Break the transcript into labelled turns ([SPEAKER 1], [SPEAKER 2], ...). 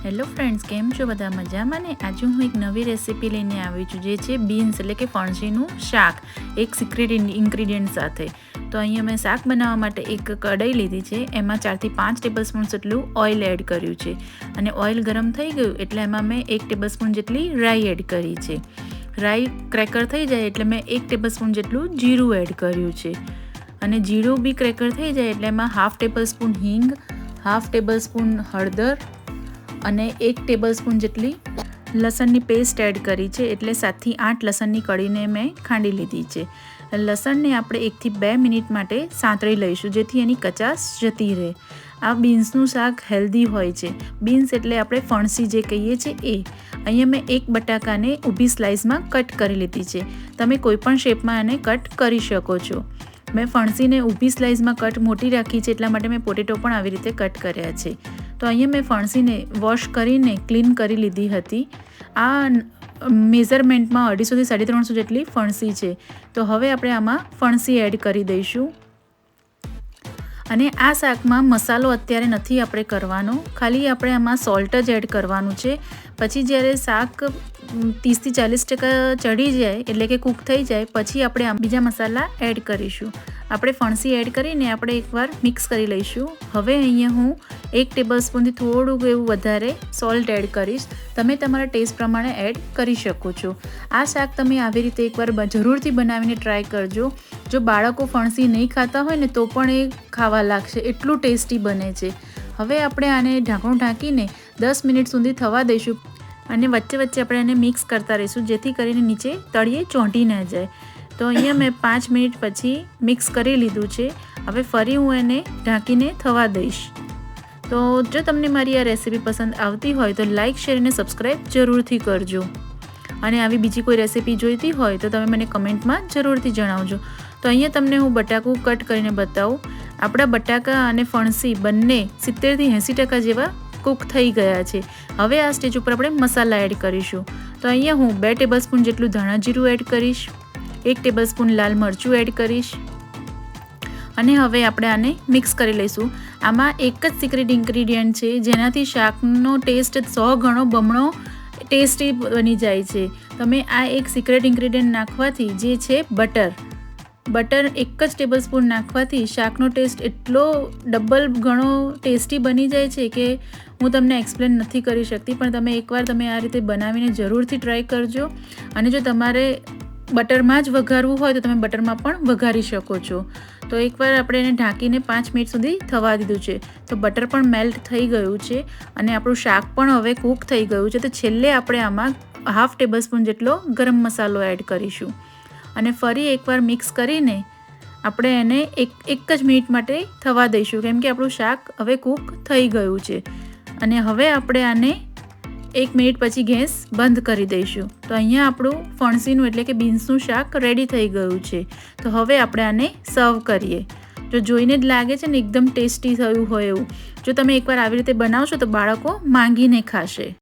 [SPEAKER 1] Hello friends, કેમ છો બધા મજામાં ને? આજે હું એક નવી રેસીપી લઈને આવી છું, જે છે બીન્સ એટલે કે ફણસીનું શાક, એક સિક્રેટ ઇન્ગ્રીડિયન્ટ સાથે. તો અહીંયા મેં શાક બનાવવા માટે એક કઢાઈ લીધી છે. એમાં 4 થી 5 ટેબલસ્પૂન જેટલું ઓઇલ એડ કર્યું છે અને ઓઇલ ગરમ થઈ ગયું એટલે એમાં મેં 1 ટેબલસ્પૂન જેટલી રાઈ એડ કરી છે. રાઈ ક્રેકર થઈ જાય એટલે મેં 1 ટેબલસ્પૂન જેટલું જીરું એડ કર્યું છે અને જીરું બી ક્રેકર થઈ જાય એટલે એમાં 1/2 ટેબલસ્પૂન હિંગ, 1/2 ટેબલસ્પૂન હળદર અને 1 ટેબલસ્પૂન જેટલી લસણની પેસ્ટ એડ કરી છે. એટલે 7 થી 8 લસણની કળીને મેં ખાંડી લીધી છે. લસણને આપણે 1 થી 2 મિનિટ માટે સાંતળી લઈશું, જેથી એની કચાશ જતી રહે. આ બીન્સનું શાક હેલ્ધી હોય છે. બીન્સ એટલે આપણે ફણસી જે કહીએ છીએ એ. અહીંયા મેં 1 બટાકાને ઊભી સ્લાઇસમાં કટ કરી લીધી છે. તમે કોઈ પણ શેપમાં આને કટ કરી શકો છો. મેં ફણસીને ઊભી સ્લાઇસમાં કટ મોટી રાખી છે, એટલા માટે મેં પોટેટો પણ આવી રીતે કટ કર્યા છે. તો અહીંયા મેં ફણસીને વોશ કરીને ક્લીન કરી લીધી હતી. આ મેઝરમેન્ટમાં 250 થી 350 જેટલી ફણસી છે. તો હવે આપણે આમાં ફણસી એડ કરી દઈશું. અને આ શાકમાં મસાલો અત્યારે નથી આપણે કરવાનો, ખાલી આપણે આમાં સોલ્ટ જ એડ કરવાનું છે. પછી જ્યારે શાક 30 થી 40% ચડી જાય એટલે કે કૂક થઈ જાય પછી આપણે બીજા મસાલા એડ કરીશું. આપણે ફણસી એડ કરીને આપણે એકવાર મિક્સ કરી લઈશું. હવે અહીંયા હું 1 ટેબલસ્પૂનથી થોડુંક એવું વધારે સોલ્ટ એડ કરીશ. તમે તમારા ટેસ્ટ પ્રમાણે એડ કરી શકો છો. આ શાક તમે આવી રીતે એકવાર જરૂરથી બનાવીને ટ્રાય કરજો. જો બાળકો ફણસી નહીં ખાતા હોય ને તો પણ એ ખાવા લાગશે, એટલું ટેસ્ટી બને છે. હવે આપણે આને ઢાંકણું ઢાંકીને 10 મિનિટ સુધી થવા દઈશું અને વચ્ચે વચ્ચે આપણે એને મિક્સ કરતા રહીશું, જેથી કરીને નીચે તળિયે ચોંટી ના જાય. તો અહીંયા મેં 5 મિનિટ પછી મિક્સ કરી લીધું છે. હવે ફરી હું એને ઢાંકીને થવા દઈશ. તો જો તમને મારી આ રેસીપી પસંદ આવતી હોય તો લાઇક, શેર અને સબસ્ક્રાઈબ જરૂરથી કરજો. અને આવી બીજી કોઈ રેસીપી જોઈતી હોય તો તમે મને કમેન્ટમાં જરૂરથી જણાવજો. તો અહીંયા તમને હું બટાકું કટ કરીને બતાવું. આપણા બટાકા અને ફણસી બંને 70 થી 80% જેવા કૂક થઈ ગયા છે. હવે આ સ્ટેજ ઉપર આપણે મસાલા એડ કરીશું. તો અહીંયા હું 2 ટેબલસ્પૂન જેટલું ધાણા જીરું એડ કરીશ, 1 ટેબલસ્પૂન લાલ મરચું એડ કરીશ અને હવે આપણે આને મિક્સ કરી લઈશું. આમાં એક જ સિક્રેટ ઇન્ગ્રીડિયન્ટ છે, જેનાથી શાકનો ટેસ્ટ 100 ગણો બમણો ટેસ્ટી બની જાય છે. તમે આ એક સિક્રેટ ઇન્ગ્રીડિયન્ટ નાખવાથી જે છે બટર 1 જ ટેબલસ્પૂન નાખવાથી શાકનો ટેસ્ટ એટલો ડબલ ગણો ટેસ્ટી બની જાય છે કે હું તમને એક્સપ્લેન નથી કરી શકતી. પણ તમે એકવાર આ રીતે બનાવીને જરૂરથી ટ્રાય કરજો. અને જો તમારે બટરમાં જ વઘારવું હોય તો તમે બટરમાં પણ વઘારી શકો છો. તો એકવાર આપણે એને ઢાંકીને 5 મિનિટ સુધી થવા દીધું છે. તો બટર પણ મેલ્ટ થઈ ગયું છે અને આપણું શાક પણ હવે કૂક થઈ ગયું છે. તો છેલ્લે આપણે આમાં 1/2 ટેબલસ્પૂન જેટલો ગરમ મસાલો એડ કરીશું અને ફરી એકવાર મિક્સ કરીને આપણે એને એક જ મિનિટ માટે થવા દઈશું, કેમ કે આપણું શાક હવે કૂક થઈ ગયું છે. અને હવે આપણે આને 1 મિનિટ પછી ગેસ બંધ કરી દઈશું. તો અહીંયા આપણું ફણસીનું એટલે કે બીન્સનું શાક રેડી થઈ ગયું છે. તો હવે આપણે આને સર્વ કરીએ. જો જોઈને જ લાગે છે ને એકદમ ટેસ્ટી થયું હોય એવું. જો તમે એકવાર આવી રીતે બનાવશો તો બાળકો માંગીને ખાશે.